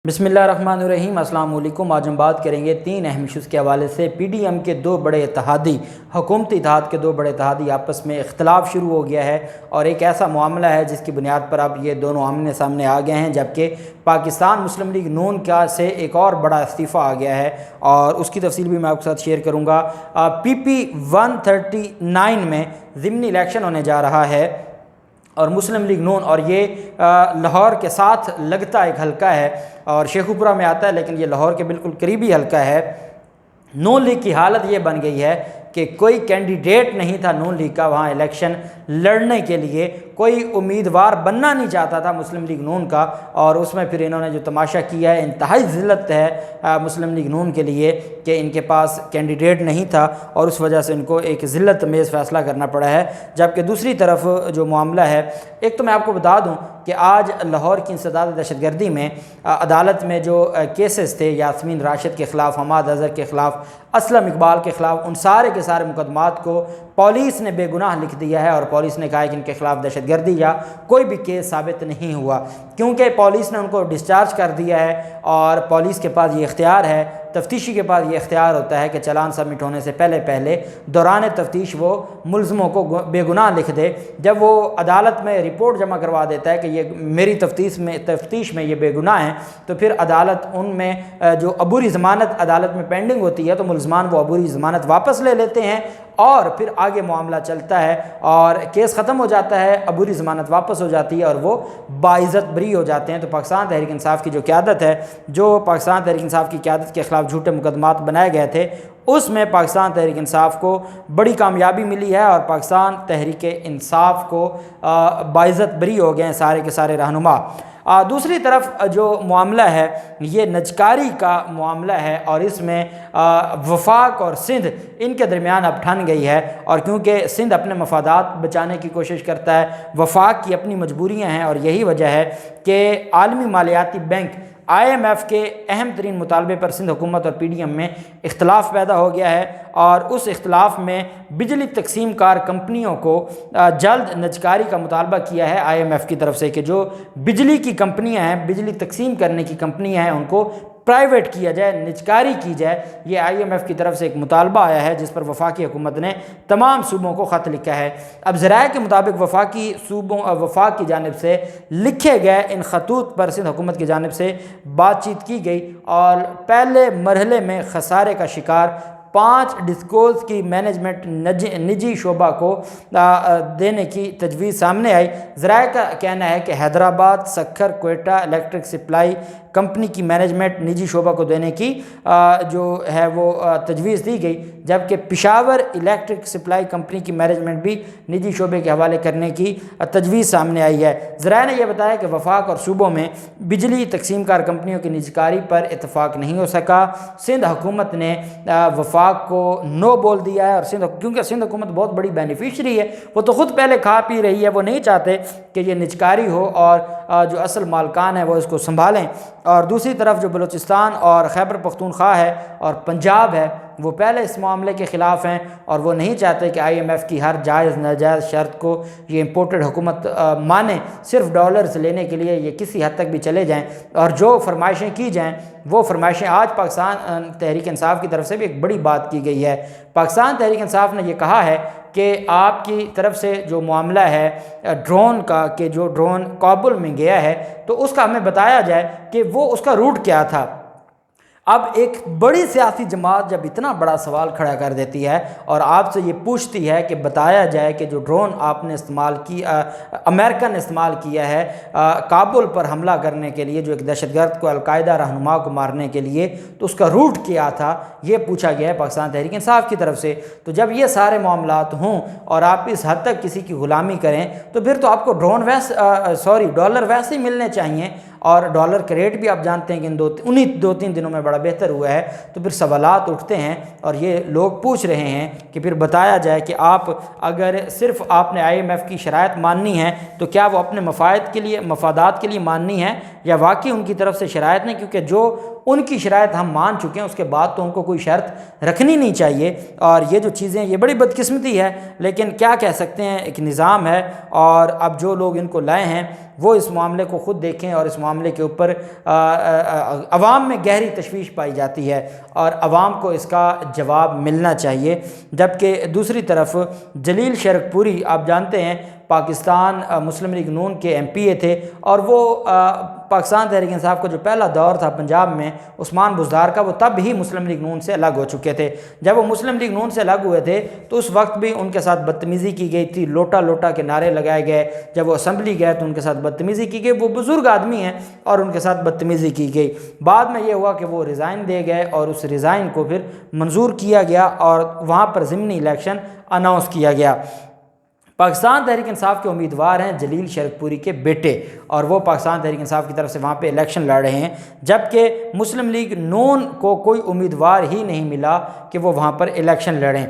بسم اللہ الرحمن الرحیم۔ السلام علیکم۔ آج ہم بات کریں گے تین اہم ایشوز کے حوالے سے۔ پی ڈی ایم کے دو بڑے اتحادی، حکومتی اتحاد کے دو بڑے اتحادی آپس میں اختلاف شروع ہو گیا ہے، اور ایک ایسا معاملہ ہے جس کی بنیاد پر اب یہ دونوں آمنے سامنے آ گئے ہیں، جبکہ پاکستان مسلم لیگ نون کا سے ایک اور بڑا استعفیٰ آ گیا ہے، اور اس کی تفصیل بھی میں آپ کے ساتھ شیئر کروں گا۔ پی پی 139 میں ضمنی الیکشن ہونے جا رہا ہے، اور مسلم لیگ نون، اور یہ لاہور کے ساتھ لگتا ایک حلقہ ہے، اور شیخوپورہ میں آتا ہے، لیکن یہ لاہور کے بالکل قریبی حلقہ ہے۔ نون لیگ کی حالت یہ بن گئی ہے کہ کوئی کینڈیڈیٹ نہیں تھا نون لیگ کا وہاں الیکشن لڑنے کے لیے، کوئی امیدوار بننا نہیں چاہتا تھا مسلم لیگ نون کا، اور اس میں پھر انہوں نے جو تماشا کیا ہے، انتہائی ذلت ہے مسلم لیگ نون کے لیے کہ ان کے پاس کینڈیڈیٹ نہیں تھا، اور اس وجہ سے ان کو ایک ذلت میز فیصلہ کرنا پڑا ہے۔ جبکہ دوسری طرف جو معاملہ ہے، ایک تو میں آپ کو بتا دوں کہ آج لاہور کی انسداد دہشت گردی میں عدالت میں جو کیسز تھے، یاسمین راشد کے خلاف، حماد اظہر کے خلاف، اسلم اقبال کے خلاف، ان سارے کے سارے مقدمات کو پولیس نے بے گناہ لکھ دیا ہے، اور پولیس نے کہا ہے کہ ان کے خلاف دہشت گردی یا کوئی بھی کیس ثابت نہیں ہوا، کیونکہ پولیس نے ان کو ڈسچارج کر دیا ہے، اور پولیس کے پاس یہ اختیار ہے، تفتیشی کے پاس یہ اختیار ہوتا ہے کہ چلان سبمٹ ہونے سے پہلے دوران تفتیش وہ ملزموں کو بے گناہ لکھ دے۔ جب وہ عدالت میں رپورٹ جمع کروا دیتا ہے کہ یہ میری تفتیش میں یہ بے گناہ ہیں، تو پھر عدالت ان میں جو عبوری ضمانت عدالت میں پینڈنگ ہوتی ہے، تو ملزمان وہ عبوری ضمانت واپس لے لیتے ہیں، اور پھر آگے معاملہ چلتا ہے، اور کیس ختم ہو جاتا ہے، عبوری ضمانت واپس ہو جاتی ہے، اور وہ باعزت بری ہو جاتے ہیں۔ تو پاکستان تحریک انصاف کی جو قیادت ہے، جو پاکستان تحریک انصاف کی قیادت کے خلاف جھوٹے مقدمات بنائے گئے تھے، اس میں پاکستان تحریک انصاف کو بڑی کامیابی ملی ہے، اور پاکستان تحریک انصاف کو باعزت بری ہو گئے ہیں سارے کے سارے رہنما۔ دوسری طرف جو معاملہ ہے، یہ نجکاری کا معاملہ ہے، اور اس میں وفاق اور سندھ ان کے درمیان اب ٹھن گئی ہے، اور کیونکہ سندھ اپنے مفادات بچانے کی کوشش کرتا ہے، وفاق کی اپنی مجبوریاں ہیں، اور یہی وجہ ہے کہ عالمی مالیاتی بینک IMF کے اہم ترین مطالبے پر سندھ حکومت اور پی ڈی ایم میں اختلاف پیدا ہو گیا ہے، اور اس اختلاف میں بجلی تقسیم کار کمپنیوں کو جلد نجکاری کا مطالبہ کیا ہے IMF کی طرف سے، کہ جو بجلی کی کمپنیاں ہیں، بجلی تقسیم کرنے کی کمپنیاں ہیں، ان کو پرائیویٹ کیا جائے، نجکاری کی جائے۔ یہ IMF کی طرف سے ایک مطالبہ آیا ہے، جس پر وفاقی حکومت نے تمام صوبوں کو خط لکھا ہے۔ اب ذرائع کے مطابق وفاق کی جانب سے لکھے گئے ان خطوط پر سندھ حکومت کی جانب سے بات چیت کی گئی، اور پہلے مرحلے میں خسارے کا شکار 5 ڈسکوز کی مینجمنٹ نجی شعبہ کو دینے کی تجویز سامنے آئی۔ ذرائع کا کہنا ہے کہ Hyderabad, Sukkur, Quetta electric supply company کی مینجمنٹ نجی شعبہ کو دینے کی جو ہے وہ تجویز دی گئی، جبکہ پشاور الیکٹرک سپلائی کمپنی کی مینجمنٹ بھی نجی شعبے کے حوالے کرنے کی تجویز سامنے آئی ہے۔ ذرائع نے یہ بتایا کہ وفاق اور صوبوں میں بجلی تقسیم کار کمپنیوں کی نجکاری پر اتفاق نہیں ہو سکا۔ سندھ حکومت نے وفاق کو نو بول دیا ہے، اور کیونکہ سندھ حکومت بہت بڑی بینیفیشری ہے، وہ تو خود پہلے کھا پی رہی ہے، وہ نہیں چاہتے کہ یہ نجکاری ہو، اور جو اصل مالکان ہیں وہ اس کو سنبھالیں۔ اور دوسری طرف جو بلوچستان اور خیبر پختونخوا ہے اور پنجاب ہے، وہ پہلے اس معاملے کے خلاف ہیں، اور وہ نہیں چاہتے کہ IMF کی ہر جائز ناجائز شرط کو یہ امپورٹڈ حکومت مانے۔ صرف ڈالرز لینے کے لیے یہ کسی حد تک بھی چلے جائیں، اور جو فرمائشیں کی جائیں وہ فرمائشیں آج پاکستان تحریک انصاف کی طرف سے بھی ایک بڑی بات کی گئی ہے۔ پاکستان تحریک انصاف نے یہ کہا ہے کہ آپ کی طرف سے جو معاملہ ہے ڈرون کا، کہ جو ڈرون کابل میں گیا ہے، تو اس کا ہمیں بتایا جائے کہ وہ اس کا روٹ کیا تھا۔ اب ایک بڑی سیاسی جماعت جب اتنا بڑا سوال کھڑا کر دیتی ہے، اور آپ سے یہ پوچھتی ہے کہ بتایا جائے کہ جو ڈرون آپ نے استعمال کی، امریکہ نے استعمال کیا ہے کابل پر حملہ کرنے کے لیے، جو ایک دہشت گرد کو، القاعدہ رہنما کو مارنے کے لیے، تو اس کا روٹ کیا تھا، یہ پوچھا گیا ہے پاکستان تحریک انصاف کی طرف سے۔ تو جب یہ سارے معاملات ہوں، اور آپ اس حد تک کسی کی غلامی کریں، تو پھر تو آپ کو ڈالر ویسے ہی ملنے چاہیے، اور ڈالر کا ریٹ بھی آپ جانتے ہیں کہ انہیں 2-3 دنوں میں بڑا بہتر ہوا ہے۔ تو پھر سوالات اٹھتے ہیں، اور یہ لوگ پوچھ رہے ہیں کہ پھر بتایا جائے کہ آپ اگر صرف آپ نے IMF کی شرائط ماننی ہے، تو کیا وہ اپنے مفادات کے لیے ماننی ہے، یا واقعی ان کی طرف سے شرائط نہیں؟ کیونکہ جو ان کی شرائط ہم مان چکے ہیں، اس کے بعد تو ان کو کوئی شرط رکھنی نہیں چاہیے۔ اور یہ جو چیزیں، یہ بڑی بدقسمتی ہے، لیکن کیا کہہ سکتے ہیں، ایک نظام ہے، اور اب جو لوگ ان کو لائے ہیں وہ اس معاملے کو خود دیکھیں، اور اس معاملے معاملے کے اوپر عوام میں گہری تشویش پائی جاتی ہے اور عوام کو اس کا جواب ملنا چاہیے۔ جبکہ دوسری طرف جلیل شرک پوری آپ جانتے ہیں پاکستان مسلم لیگ نون کے ایم پی اے تھے، اور وہ پاکستان تحریک انصاف کا جو پہلا دور تھا پنجاب میں عثمان بزدار کا، وہ تب ہی مسلم لیگ نون سے الگ ہو چکے تھے۔ جب وہ مسلم لیگ نون سے الگ ہوئے تھے تو اس وقت بھی ان کے ساتھ بدتمیزی کی گئی تھی، لوٹا لوٹا کے نعرے لگائے گئے۔ جب وہ اسمبلی گئے تو ان کے ساتھ بدتمیزی کی گئی، وہ بزرگ آدمی ہیں اور ان کے ساتھ بدتمیزی کی گئی۔ بعد میں یہ ہوا کہ وہ ریزائن دے گئے اور اس ریزائن کو پھر منظور کیا گیا اور وہاں پر ضمنی الیکشن اناؤنس کیا گیا۔ پاکستان تحریک انصاف کے امیدوار ہیں جلیل شرک پوری کے بیٹے، اور وہ پاکستان تحریک انصاف کی طرف سے وہاں پہ الیکشن لڑ رہے ہیں، جبکہ مسلم لیگ نون کو کوئی امیدوار ہی نہیں ملا کہ وہ وہاں پر الیکشن لڑیں۔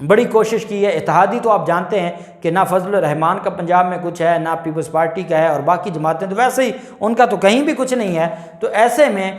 بڑی کوشش کی ہے، اتحادی تو آپ جانتے ہیں کہ نہ فضل الرحمان کا پنجاب میں کچھ ہے، نہ پیپلز پارٹی کا ہے، اور باقی جماعتیں تو ویسے ہی ان کا تو کہیں بھی کچھ نہیں ہے۔ تو ایسے میں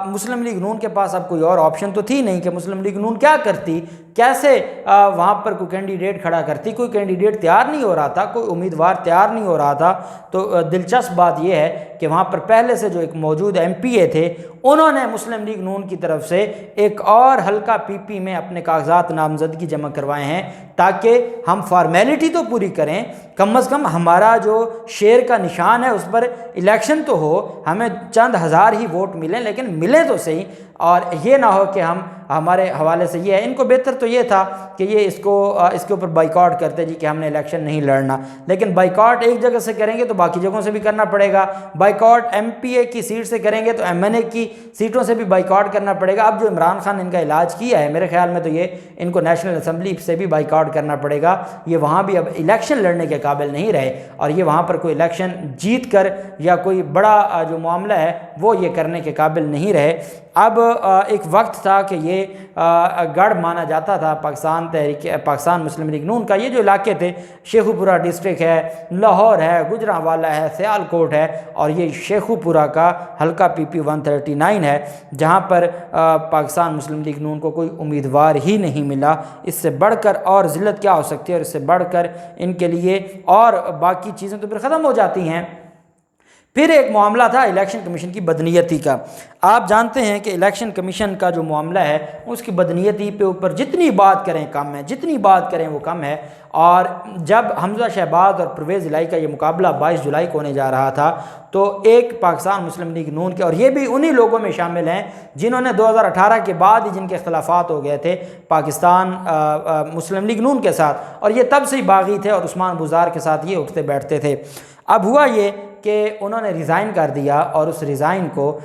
مسلم لیگ نون کے پاس اب کوئی اور آپشن تو تھی نہیں کہ مسلم لیگ نون کیا کرتی، کیسے وہاں پر کوئی کینڈیڈیٹ کھڑا کرتی۔ کوئی کینڈیڈیٹ تیار نہیں ہو رہا تھا، کوئی امیدوار تیار نہیں ہو رہا تھا۔ تو دلچسپ بات یہ ہے کہ وہاں پر پہلے سے جو ایک موجود ایم پی اے تھے، انہوں نے مسلم لیگ نون کی طرف سے ایک اور حلقہ پی پی میں اپنے کاغذات نامزدگی جمع کروائے ہیں تاکہ ہم فارمیلٹی تو پوری کریں، کم از کم ہمارا جو شیر کا نشان ہے اس پر الیکشن تو ہو، ہمیں چند ہزار ہی ووٹ ملیں لیکن ملے تو صحیح، اور یہ نہ ہو کہ ہمارے حوالے سے یہ ہے۔ ان کو بہتر تو یہ تھا کہ یہ اس کے اوپر بائیکاٹ کرتے جی کہ ہم نے الیکشن نہیں لڑنا، لیکن بائیکاٹ ایک جگہ سے کریں گے تو باقی جگہوں سے بھی کرنا پڑے گا، بائیکاٹ ایم پی اے کی سیٹ سے کریں گے تو ایم این اے کی سیٹوں سے بھی بائیکاٹ کرنا پڑے گا۔ اب جو عمران خان ان کا علاج کیا ہے میرے خیال میں تو یہ ان کو نیشنل اسمبلی سے بھی بائیکاٹ کرنا پڑے گا، یہ وہاں بھی اب الیکشن لڑنے کے قابل نہیں رہے، اور یہ وہاں پر کوئی الیکشن جیت کر یا کوئی بڑا جو معاملہ ہے وہ یہ کرنے کے قابل نہیں رہے۔ اب ایک وقت تھا کہ یہ گڑھ مانا جاتا تھا پاکستان مسلم لیگ نون کا، یہ جو علاقے تھے شیخو پورہ ڈسٹرکٹ ہے، لاہور ہے، گجرانوالہ ہے، سیال کوٹ ہے، اور یہ شیخو پورہ کا حلقہ پی پی 139 ہے جہاں پر پاکستان مسلم لیگ نون کو کوئی امیدوار ہی نہیں ملا۔ اس سے بڑھ کر اور ذلت کیا ہو سکتی ہے، اور اس سے بڑھ کر ان کے لیے اور باقی چیزیں تو پھر ختم ہو جاتی ہیں۔ پھر ایک معاملہ تھا الیکشن کمیشن کی بدنیتی کا۔ آپ جانتے ہیں کہ الیکشن کمیشن کا جو معاملہ ہے اس کی بدنیتی پہ اوپر جتنی بات کریں کم ہے، جتنی بات کریں وہ کم ہے۔ اور جب حمزہ شہباز اور پرویز الہی کا یہ مقابلہ 22 جولائی کو ہونے جا رہا تھا تو ایک پاکستان مسلم لیگ نون کے، اور یہ بھی انہی لوگوں میں شامل ہیں جنہوں نے 2018 کے بعد ہی جن کے اختلافات ہو گئے تھے پاکستان مسلم لیگ نون کے ساتھ، اور یہ تب سے ہی باغی تھے اور عثمان بزدار کے ساتھ یہ اٹھتے بیٹھتے تھے۔ اب ہوا یہ کہ انہوں نے ریزائن کر دیا، اور اس ریزائن کو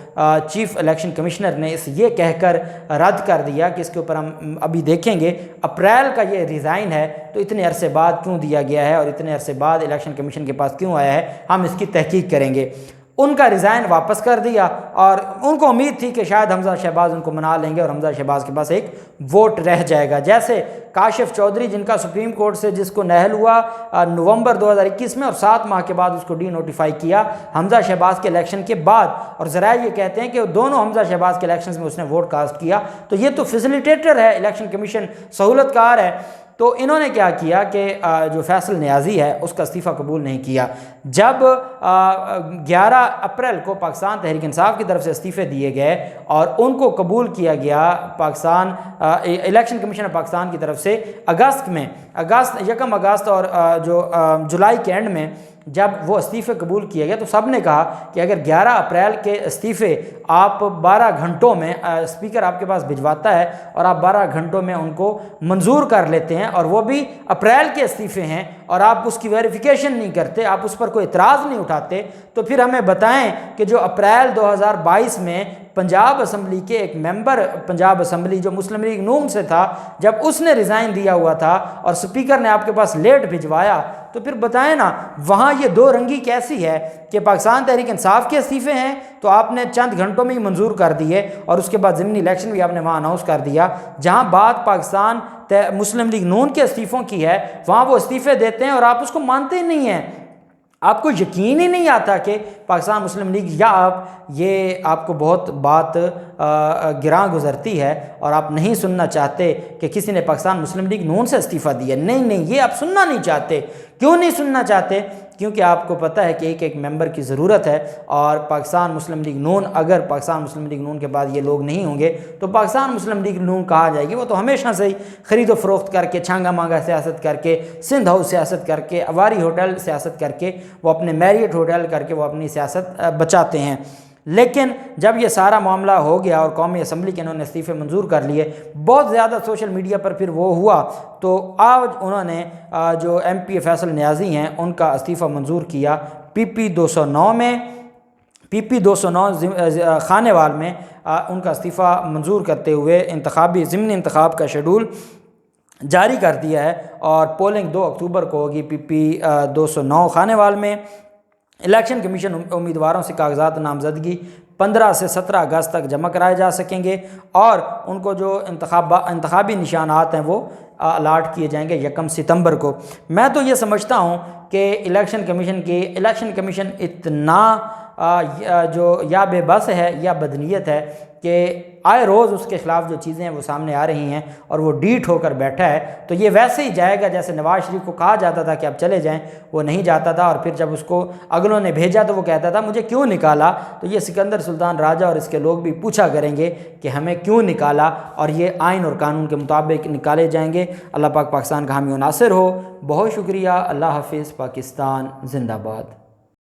چیف الیکشن کمشنر نے یہ کہہ کر رد کر دیا کہ اس کے اوپر ہم ابھی دیکھیں گے اپریل کا یہ ریزائن ہے تو اتنے عرصے بعد کیوں دیا گیا ہے اور اتنے عرصے بعد الیکشن کمیشن کے پاس کیوں آیا ہے، ہم اس کی تحقیق کریں گے۔ ان کا ریزائن واپس کر دیا، اور ان کو امید تھی کہ شاید حمزہ شہباز ان کو منا لیں گے اور حمزہ شہباز کے پاس ایک ووٹ رہ جائے گا، جیسے کاشف چودھری جن کا سپریم کورٹ سے جس کو نہل ہوا نومبر 2021 میں اور 7 ماہ کے بعد اس کو ڈی نوٹیفائی کیا حمزہ شہباز کے الیکشن کے بعد، اور ذرائع یہ کہتے ہیں کہ دونوں حمزہ شہباز کے الیکشنز میں اس نے ووٹ کاسٹ کیا، تو یہ تو فیسیلیٹیٹر ہے الیکشن کمیشن، سہولت کار ہے۔ تو انہوں نے کیا کیا کہ جو فیصل نیازی ہے اس کا استعفیٰ قبول نہیں کیا۔ جب 11 اپریل کو پاکستان تحریک انصاف کی طرف سے استعفے دیے گئے اور ان کو قبول کیا گیا Pakistan election commission of Pakistan کی طرف سے اگست میں، 1 اگست اور جو جولائی کے اینڈ میں جب وہ استعفے قبول کیا گیا تو سب نے کہا کہ اگر 11 اپریل کے استعفے آپ 12 گھنٹوں میں اسپیکر آپ کے پاس بھجواتا ہے اور آپ 12 گھنٹوں میں ان کو منظور کر لیتے ہیں، اور وہ بھی اپریل کے استعفے ہیں، اور آپ اس کی ویریفیکیشن نہیں کرتے، آپ اس پر کوئی اعتراض نہیں اٹھاتے، تو پھر ہمیں بتائیں کہ جو اپریل 2022 میں پنجاب اسمبلی کے ایک ممبر پنجاب اسمبلی جو مسلم لیگ نون سے تھا، جب اس نے ریزائن دیا ہوا تھا اور اسپیکر نے آپ کے پاس لیٹ بھجوایا، تو پھر بتائیں نا وہاں یہ دو رنگی کیسی ہے کہ پاکستان تحریک انصاف کے استعفے ہیں تو آپ نے چند گھنٹوں میں ہی منظور کر دیے، اور اس کے بعد ضمنی الیکشن بھی آپ نے وہاں اناؤنس کر دیا۔ جہاں بات پاکستان مسلم لیگ نون کے استعفوں کی ہے وہاں وہ استعفے دیتے ہیں اور آپ اس کو مانتے ہی نہیں ہیں، آپ کو یقین ہی نہیں آتا کہ پاکستان مسلم لیگ، یا آپ کو بہت بات گراں گزرتی ہے اور آپ نہیں سننا چاہتے کہ کسی نے پاکستان مسلم لیگ نون سے استعفیٰ دیا، نہیں، یہ آپ سننا نہیں چاہتے۔ کیوں نہیں سننا چاہتے؟ کیونکہ آپ کو پتہ ہے کہ ایک ایک ممبر کی ضرورت ہے، اور پاکستان مسلم لیگ نون، اگر پاکستان مسلم لیگ نون کے بعد یہ لوگ نہیں ہوں گے تو پاکستان مسلم لیگ نون کہا جائے گی۔ وہ تو ہمیشہ سے ہی خرید و فروخت کر کے، چھانگا مانگا سیاست کر کے، سندھ ہاؤس سیاست کر کے، اواری ہوٹل سیاست کر کے، وہ اپنے میریٹ ہوٹل کر کے وہ اپنی سیاست بچاتے ہیں۔ لیکن جب یہ سارا معاملہ ہو گیا اور قومی اسمبلی کے انہوں نے استعفے منظور کر لیے، بہت زیادہ سوشل میڈیا پر پھر وہ ہوا، تو آج انہوں نے جو ایم پی فیصل نیازی ہیں ان کا استعفیٰ منظور کیا پی پی 209 میں، پی پی 209 خانے وال میں ان کا استعفیٰ منظور کرتے ہوئے ضمنی انتخاب کا شیڈول جاری کر دیا ہے، اور پولنگ 2 اکتوبر کو ہوگی پی پی 209 خانے وال میں۔ الیکشن کمیشن امیدواروں سے کاغذات نامزدگی 15 سے 17 اگست تک جمع کرائے جا سکیں گے، اور ان کو جو انتخابی نشانات ہیں وہ الاٹ کیے جائیں گے 1 ستمبر کو۔ میں تو یہ سمجھتا ہوں کہ الیکشن کمیشن اتنا جو یا بے بس ہے یا بدنیت ہے کہ آئے روز اس کے خلاف جو چیزیں ہیں وہ سامنے آ رہی ہیں اور وہ ڈیٹ ہو کر بیٹھا ہے، تو یہ ویسے ہی جائے گا جیسے نواز شریف کو کہا جاتا تھا کہ اب چلے جائیں، وہ نہیں جاتا تھا، اور پھر جب اس کو اگلوں نے بھیجا تو وہ کہتا تھا مجھے کیوں نکالا۔ تو یہ سکندر سلطان راجہ اور اس کے لوگ بھی پوچھا کریں گے کہ ہمیں کیوں نکالا، اور یہ آئین اور قانون کے مطابق نکالے جائیں گے۔ اللہ پاک پاکستان کا حامی و ناصر ہو۔ بہت شکریہ۔ اللہ حافظ۔ پاکستان زندہ باد۔